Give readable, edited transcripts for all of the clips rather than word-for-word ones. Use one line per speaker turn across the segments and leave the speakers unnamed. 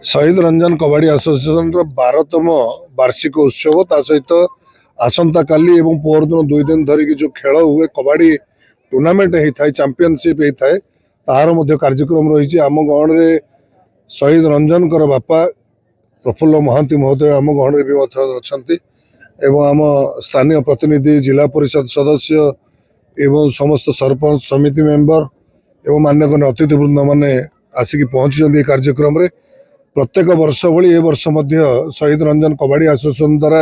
शहीद रंजन कबाड़ी एसोसिएशन 12तम वार्षिक उत्सव ता सहित आसंता काली एवं पोरदिन 2 दिन धरिकी जो खेल हुए कबाड़ी टूर्नामेंट होता है चैंपियनशिप होता है तार मध्य कार्यक्रम रही आम गहण में शहीद रंजन बापा प्रफुल्ल महांती महोदय आम गहण भी अच्छा एवं आम स्थानीय प्रतिनिधि जिला परिषद सदस्य एवं समस्त सरपंच समिति मेंबर एवं मान्यगण्य अतिथिवृंद मैंने आसिक पहुंची कार्यक्रम रे प्रत्येक वर्ष भली ए वर्ष मध्य शहीद रंजन कबाड़ी एसोसिएशन द्वारा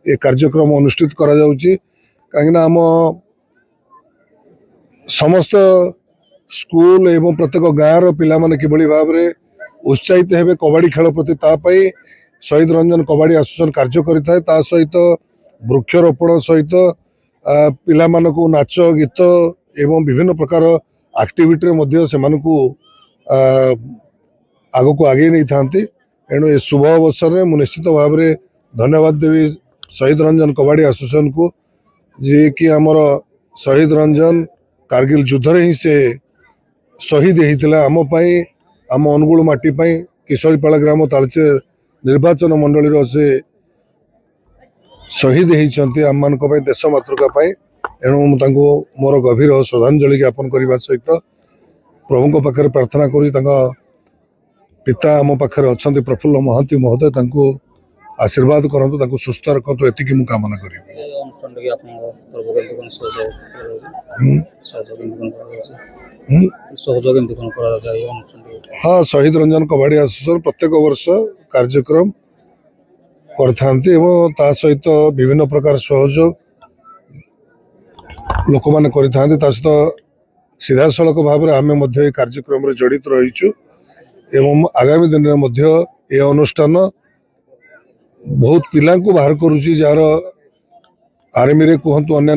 ये कार्यक्रम अनुष्ठित करा जाउची कहीं आम समस्त स्कूल एवं प्रत्येक गाँव पिला माने किभली भाव में उत्साहित हेबे कबाड़ी खेल प्रति तापाई शहीद रंजन कबाड़ी एसोसिएशन कार्य करिथाय ता सहित वृक्षरोपण सहित पिला मानकु नाच गीत एवं विभिन्न प्रकार एक्टिविटी रे मध्य से मानकु आग को आगे नहीं था एणु ए शुभ अवसर में मुझे निश्चित भाव में धन्यवाद देवी शहीद रंजन कबाड़ी एसोसिएशन को जी कि आमर शहीद रंजन कारगिल युद्ध ही से शहीद होता आम आम अनुगुल माटी किशोरीपाड़ा ग्राम तालचे निर्वाचन मंडली से शहीद होती आम मान देश मातृका एणु मोर गभीर श्रद्धांजलि ज्ञापन करने सहित प्रभु पाखे प्रार्थना करी पिता आम पाखे अच्छा प्रफुल्ल महांती महोदय आशीर्वाद करतु सुस्थ रखु एति मु कामना करी। हाँ शहीद रंजन कबाड़ी एसोसिएशन प्रत्येक वर्ष कार्यक्रम करथांती एवं ता सहित विभिन्न प्रकार सहयोग लोक माने करिथांती ता सहित सीधा सड़क भाव में आम कार्यक्रम रे जड़ित रहीचु एवं आगामी दिन में मध्य ये अनुष्ठान बहुत पिला बाहर करुच्ची जार आर्मी रे कहतु अन्य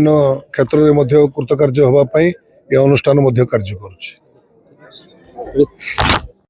क्षेत्र में कृतकार्य होगापाई ये अनुष्ठान कार्य करुच्ची।